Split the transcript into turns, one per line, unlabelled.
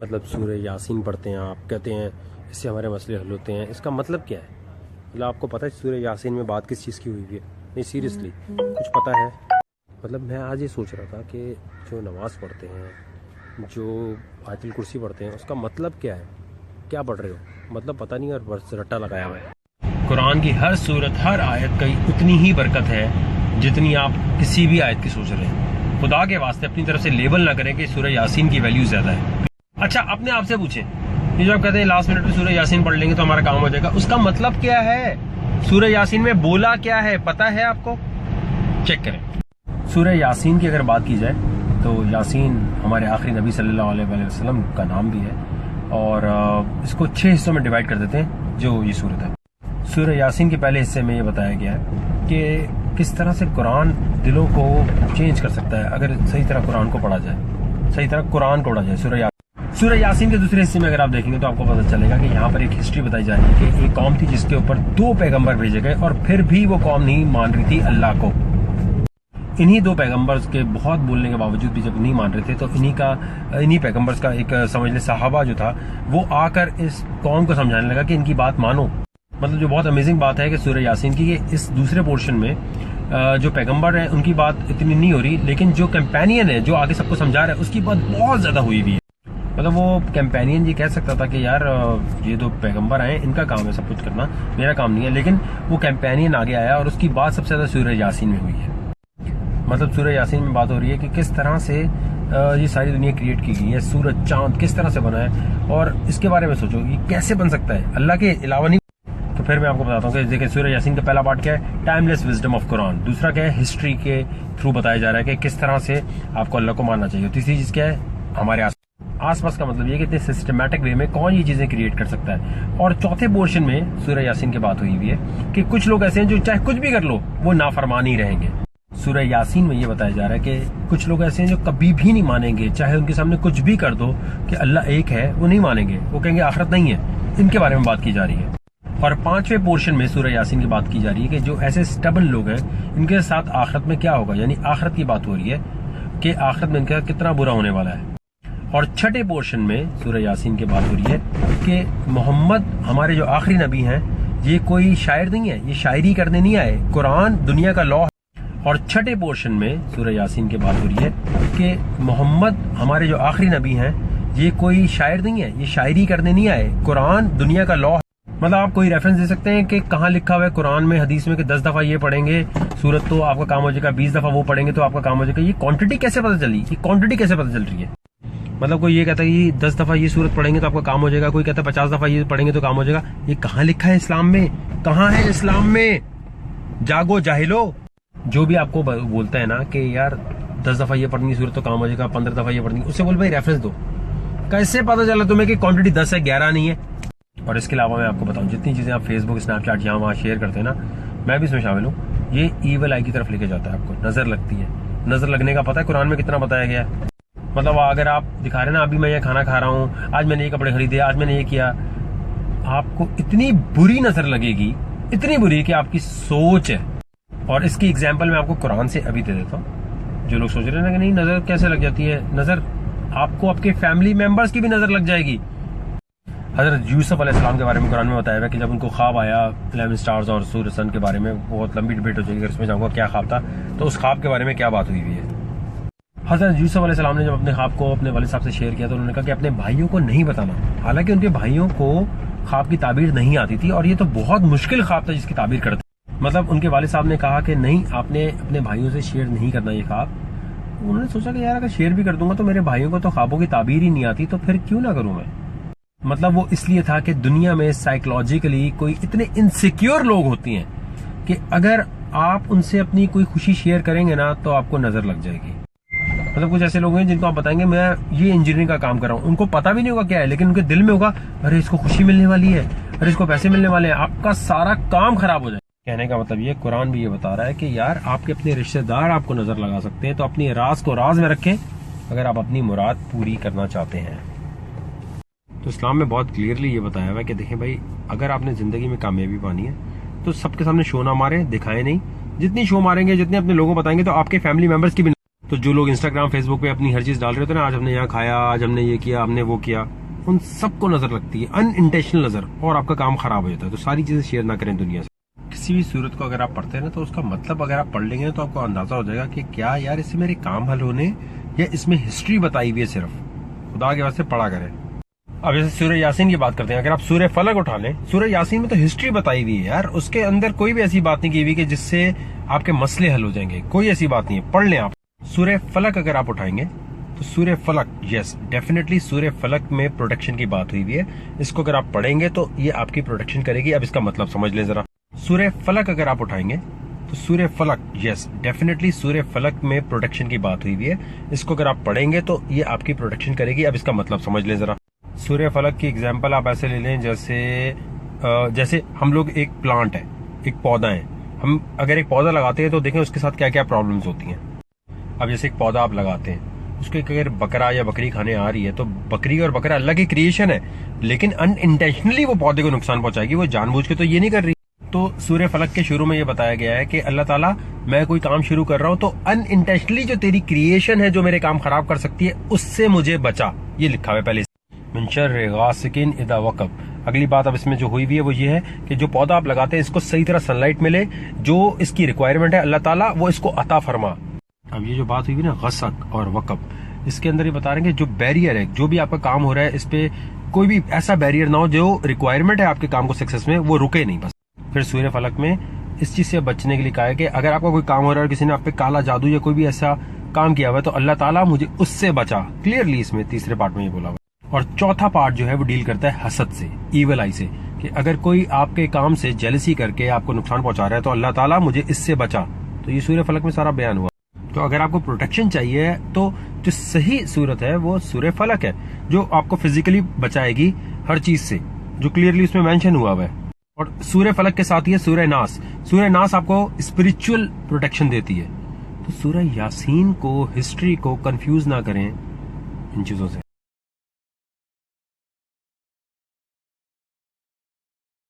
مطلب سورہ یاسین پڑھتے ہیں آپ، کہتے ہیں اس سے ہمارے مسئلے حل ہوتے ہیں، اس کا مطلب کیا ہے؟ مطلب آپ کو پتہ ہے سورہ یاسین میں بات کس چیز کی ہوئی ہے؟ نہیں سیریسلی کچھ پتہ ہے؟ مطلب میں آج یہ سوچ رہا تھا کہ جو نماز پڑھتے ہیں، جو آیت الکرسی پڑھتے ہیں، اس کا مطلب کیا ہے؟ کیا پڑھ رہے ہو؟ مطلب پتہ نہیں، اور بس رٹا لگایا ہوا ہے۔ قرآن کی ہر سورت، ہر آیت کا اتنی ہی برکت ہے جتنی آپ کسی بھی آیت کی سوچ رہے ہیں۔ خدا کے واسطے اپنی طرف سے لیبل نہ کریں کہ سورہ یاسین کی ویلیو زیادہ ہے۔ اچھا اپنے آپ سے پوچھیں، یہ جو آپ کہتے ہیں لاسٹ منٹ میں سورہ یاسین پڑھ لیں گے تو ہمارا کام ہو جائے گا، اس کا مطلب کیا ہے؟ سورہ یاسین میں بولا کیا ہے پتہ ہے آپ کو؟ چیک کریں۔ سورہ یاسین کی اگر بات کی جائے تو یاسین ہمارے آخری نبی صلی اللہ علیہ وسلم کا نام بھی ہے، اور اس کو 6 حصوں میں ڈیوائڈ کر دیتے ہیں جو یہ سورت ہے۔ سورہ یاسین کے پہلے حصے میں یہ بتایا گیا ہے کہ کس طرح سے قرآن دلوں کو چینج کر سکتا ہے اگر صحیح طرح قرآن کو پڑھا جائے، صحیح طرح قرآن کو پڑھا جائے۔ سورہ یاسین کے دوسرے حصے میں اگر آپ دیکھیں گے تو آپ کو پتہ چلے گا کہ یہاں پر ایک ہسٹری بتائی جا رہی ہے کہ ایک قوم تھی جس کے اوپر 2 پیغمبر بھیجے گئے، اور پھر بھی وہ قوم نہیں مان رہی تھی اللہ کو۔ انہی 2 پیغمبرز کے بہت بولنے کے باوجود بھی جب نہیں مان رہے تھے تو انہی پیغمبرز کا ایک سمجھ لے صحابہ جو تھا وہ آ کر اس قوم کو سمجھانے لگا کہ ان کی بات مانو۔ مطلب جو بہت امیزنگ بات ہے کہ سورہ یاسین کی اس دوسرے پورشن میں جو پیغمبر ہیں ان کی بات اتنی نہیں ہو رہی، لیکن جو کمپینین ہے جو آگے سب کو سمجھا رہا ہے اس کی بات بہت زیادہ ہوئی ہوئی ہے۔ مطلب وہ کمپینین یہ کہہ سکتا تھا کہ یار یہ 2 پیغمبر آئے ان کا کام ہے سب کچھ کرنا، میرا کام نہیں ہے، لیکن وہ کمپینین آگے آیا اور اس کی بات سب سے زیادہ سورہ یاسین میں ہوئی ہے۔ مطلب سورہ یاسین میں بات ہو رہی ہے کہ کس طرح سے یہ ساری دنیا کریٹ کی گئی ہے، سورج چاند کس طرح سے بنا ہے، اور اس کے بارے میں سوچو یہ کیسے بن سکتا ہے اللہ کے علاوہ نہیں۔ تو پھر میں آپ کو بتاتا ہوں کہ دیکھیں سورہ یاسین کا پہلا پارٹ کیا ہے، ٹائم لیس وزڈم آف قرآن۔ دوسرا کیا ہے، ہسٹری کے تھرو بتایا جا رہا ہے کہ کس طرح سے آپ کو اللہ کو ماننا چاہیے۔ تیسری چیز کیا ہے، ہمارے آس پاس کا مطلب یہ کہ اتنے سسٹمیٹک وے میں کون یہ چیزیں کریٹ کر سکتا ہے۔ اور چوتھے پورشن میں سورہ یاسین کی بات ہوئی ہے کہ کچھ لوگ ایسے ہیں جو چاہے کچھ بھی کر لو وہ نافرمان ہی رہیں گے۔ سورہ یاسین میں یہ بتایا جا رہا ہے کہ کچھ لوگ ایسے ہیں جو کبھی بھی نہیں مانیں گے، چاہے ان کے سامنے کچھ بھی کر دو کہ اللہ ایک ہے، وہ نہیں مانیں گے، وہ کہیں گے آخرت نہیں ہے۔ ان کے بارے میں بات کی جا رہی ہے۔ اور 5ویں پورشن میں سورہ یاسین کی بات کی جا رہی ہے کہ جو ایسے سٹبل لوگ ہیں ان کے ساتھ آخرت میں کیا ہوگا، یعنی آخرت کی بات ہو رہی ہے کہ آخرت میں ان کا کتنا برا ہونے والا ہے۔ اور 6ٹھے پورشن میں سورہ یاسین کی بات ہو رہی ہے کہ محمد ہمارے جو آخری نبی ہیں یہ کوئی شاعر نہیں ہے، یہ شاعری کرنے نہیں آئے، قرآن دنیا کا لا ہے۔ اور 6ٹھے پورشن میں سورہ یاسین کی بات ہو رہی ہے کہ محمد ہمارے جو آخری نبی ہیں یہ کوئی شاعر نہیں ہے، یہ شاعری کرنے نہیں آئے، قرآن دنیا کا لا ہے۔ مطلب آپ کوئی ریفرنس دے سکتے ہیں کہ کہاں لکھا ہوا ہے قرآن میں حدیث میں کہ 10 دفعہ یہ پڑھیں گے سورت تو آپ کا کام ہو جائے گا، 20 دفعہ وہ پڑھیں گے تو آپ کا کام ہو جائے گا؟ یہ کوانٹٹی کیسے پتہ چلی، یہ کوانٹٹی کیسے پتہ چل رہی ہے؟ مطلب کوئی یہ کہتا ہے کہ 10 دفعہ یہ سورت پڑھیں گے تو آپ کا کام ہو جائے گا، کوئی کہتا ہے 50 دفعہ یہ پڑھیں گے تو کام ہو جائے گا۔ یہ کہاں لکھا ہے اسلام میں؟ کہاں ہے اسلام میں؟ جاگو جاہلو۔ جو بھی آپ کو بولتا ہے نا کہ یار 10 دفعہ یہ پڑھنی سورت تو کام ہو جائے گا، 15 دفعہ یہ پڑھنی، اس سے بول بھائی ریفرنس دو۔ کیسے پتہ چلا تمہیں کہ کوانٹٹی 10 ہے 11 نہیں ہے؟ اور اس کے علاوہ میں آپ کو بتاؤں جتنی چیزیں آپ فیس بک، اسنیپ چیٹ یہاں وہاں شیئر کرتے ہیں نا، میں بھی اس میں شامل ہوں، یہ ایول آئی کی طرف لے کے جاتا ہے آپ کو، نظر لگتی ہے۔ نظر لگنے کا پتہ ہے قرآن میں کتنا بتایا گیا ہے؟ مطلب اگر آپ دکھا رہے ہیں نا ابھی میں یہ کھانا کھا رہا ہوں، آج میں نے یہ کپڑے خریدے، آج میں نے یہ کیا، آپ کو اتنی بری نظر لگے گی، اتنی بری کہ آپ کی سوچ ہے۔ اور اس کی ایگزامپل میں آپ کو قرآن سے ابھی دے دیتا ہوں۔ جو لوگ سوچ رہے ہیں نا کہ نہیں نظر کیسے لگ جاتی ہے، نظر آپ کو آپ کے فیملی ممبرز کی بھی نظر لگ جائے گی۔ حضرت یوسف علیہ السلام کے بارے میں قرآن میں بتایا ہوا ہے کہ جب ان کو خواب آیا 11 سٹارز اور سورج سن کے بارے میں، بہت لمبی ڈبیٹ ہو جائے گی اگر اس میں جاؤں گا کیا خواب تھا، تو اس خواب کے بارے میں کیا بات ہوئی ہے۔ حضرت یوسف علیہ السلام نے جب اپنے خواب کو اپنے والد صاحب سے شیئر کیا تو انہوں نے کہا کہ اپنے بھائیوں کو نہیں بتانا، حالانکہ ان کے بھائیوں کو خواب کی تعبیر نہیں آتی تھی، اور یہ تو بہت مشکل خواب تھا جس کی تعبیر کرتے۔ مطلب ان کے والد صاحب نے کہا کہ نہیں آپ نے اپنے بھائیوں سے شیئر نہیں کرنا یہ خواب۔ انہوں نے سوچا کہ یار اگر شیئر بھی کر دوں گا تو میرے بھائیوں کو تو خوابوں کی تعبیر ہی نہیں آتی، تو پھر کیوں نہ کروں میں۔ مطلب وہ اس لیے تھا کہ دنیا میں سائیکولوجیکلی کوئی اتنے انسیکیور لوگ ہوتی ہیں کہ اگر آپ ان سے اپنی کوئی خوشی شیئر کریں گے نا تو آپ کو نظر لگ جائے گی۔ مطلب کچھ ایسے لوگ ہیں جن کو آپ بتائیں گے میں یہ انجینئرنگ کا کام کر رہا ہوں، ان کو پتہ بھی نہیں ہوگا کیا ہے، لیکن ان کے دل میں ہوگا ارے اس کو خوشی ملنے والی ہے، ارے اس کو پیسے ملنے والے ہیں، آپ کا سارا کام خراب ہو جائے۔ کہنے کا مطلب یہ قرآن بھی یہ بتا رہا ہے کہ یار آپ کے اپنے رشتہ دار آپ کو نظر لگا سکتے ہیں، تو اپنی راز کو راز میں رکھیں اگر آپ اپنی مراد پوری کرنا چاہتے ہیں۔ تو اسلام میں بہت کلیئرلی یہ بتایا ہوا ہے کہ دیکھیں بھائی اگر آپ نے زندگی میں کامیابی پانی ہے تو سب کے سامنے شو نہ ماریں، دکھائیں نہیں، جتنی شو ماریں گے جتنے اپنے لوگوں بتائیں گے تو آپ کے فیملی ممبرز کی بھی تو جو لوگ انسٹاگرام فیس بک پہ اپنی ہر چیز ڈال رہے ہوتے ہیں نا، آج ہم نے یہاں کھایا، آج ہم نے یہ کیا، ہم نے وہ کیا، ان سب کو نظر لگتی ہے، ان انٹینشنل نظر، اور آپ کا کام خراب ہو جاتا ہے. تو ساری چیزیں شیئر نہ کریں دنیا سے. کسی بھی صورت کو اگر آپ پڑھتے ہیں نا تو اس کا مطلب اگر آپ پڑھ لیں گے تو آپ کو اندازہ ہو جائے گا کہ کیا یار اس سے میرے کام حل ہونے، یا اس میں ہسٹری بتائی ہوئی ہے. صرف خدا کے واسطے پڑھا کریں. اب جیسے سورہ یاسین کی بات کرتے ہیں، اگر آپ سورہ فلق اٹھا لیں، سورہ یاسین میں تو ہسٹری بتائی ہوئی ہے یار، اس کے اندر کوئی بھی ایسی بات نہیں کی ہوئی کہ جس سے آپ کے مسئلے حل ہو جائیں گے. کوئی ایسی بات نہیں ہے، پڑھ لیں آپ. سورہ فلق اگر آپ اٹھائیں گے تو سورہ فلق، یس ڈیفینیٹلی سورہ فلق میں پروٹیکشن کی بات ہوئی ہوئی ہے. اس کو اگر آپ پڑھیں گے تو یہ آپ کی پروٹیکشن کرے گی. اب اس کا مطلب سمجھ لیں ذرا. سورہ فلق اگر آپ اٹھائیں گے تو سورہ فلق، یس ڈیفینیٹلی سورہ فلق میں پروٹیکشن کی بات ہوئی ہوئی ہے. اس کو اگر آپ پڑھیں گے تو یہ آپ کی پروٹیکشن کرے گی. اب اس کا مطلب سمجھ لیں ذرا. سورہ فلق کی اگزامپل آپ ایسے لے لیں جیسے ہم لوگ ایک پلانٹ ہے، ایک پودا ہے. ہم اگر ایک پودا لگاتے ہیں تو دیکھیں اس کے ساتھ کیا کیا پرابلمز ہوتی ہیں. اب جیسے ایک پودا آپ لگاتے ہیں، اس کو اگر بکرا یا بکری کھانے آ رہی ہے تو بکری اور بکرا اللہ کی کریشن ہے، لیکن ان انٹینشنلی وہ پودے کو نقصان پہنچائے گی. وہ جان بوجھ کے تو یہ نہیں کر رہی. تو سورہ فلق کے شروع میں یہ بتایا گیا ہے کہ اللہ تعالیٰ میں کوئی کام شروع کر رہا ہوں تو ان انٹینشنلی جو تیری کریشن ہے جو میرے کام خراب کر سکتی ہے اس سے مجھے بچا. یہ لکھا ہوا ہے پہلے، من شر غاسق اذا وقب. اگلی بات اب اس میں جو ہوئی ہوئی ہے وہ یہ ہے کہ جو پودا آپ لگاتے ہیں اس کو صحیح طرح سن لائٹ ملے، جو اس کی ریکوائرمنٹ ہے اللہ تعالیٰ وہ اس کو عطا فرما. اب یہ جو بات ہوئی نا غسق اور وقب، اس کے اندر یہ بتا رہے ہیں کہ جو بیریئر ہے، جو بھی آپ کا کام ہو رہا ہے، اس پہ کوئی بھی ایسا بیریئر نہ ہو جو ریکوائرمنٹ ہے آپ کے کام کو سکسیس میں وہ رکے نہیں. بس پھر سورہ فلق میں اس چیز سے بچنے کے لیے کہا ہے کہ اگر آپ کا کوئی کام ہو رہا ہے اور کسی نے آپ پہ کالا جادو یا کوئی بھی ایسا کام کیا ہوا ہے تو اللہ تعالیٰ مجھے اس سے بچا. کلیئرلی اس میں تیسرے پارٹ میں یہ بولا ہوا. اور چوتھا پارٹ جو ہے وہ ڈیل کرتا ہے حسد سے، ایول آئی سے، کہ اگر کوئی آپ کے کام سے جیلسی کر کے آپ کو نقصان پہنچا رہا ہے تو اللہ تعالیٰ مجھے اس سے بچا. تو یہ سورہ فلق میں سارا بیان ہوا. تو اگر آپ کو پروٹیکشن چاہیے تو جو صحیح صورت ہے وہ سورہ فلق ہے، جو آپ کو فزیکلی بچائے گی ہر چیز سے، جو کلیئرلی اس میں مینشن ہوا ہے. اور سورہ فلق کے ساتھ یہ سورہ ناس، سورہ ناس آپ کو اسپرچل پروٹیکشن دیتی ہے. تو سورہ یاسین کو، ہسٹری کو کنفیوز نہ کریں ان چیزوں سے.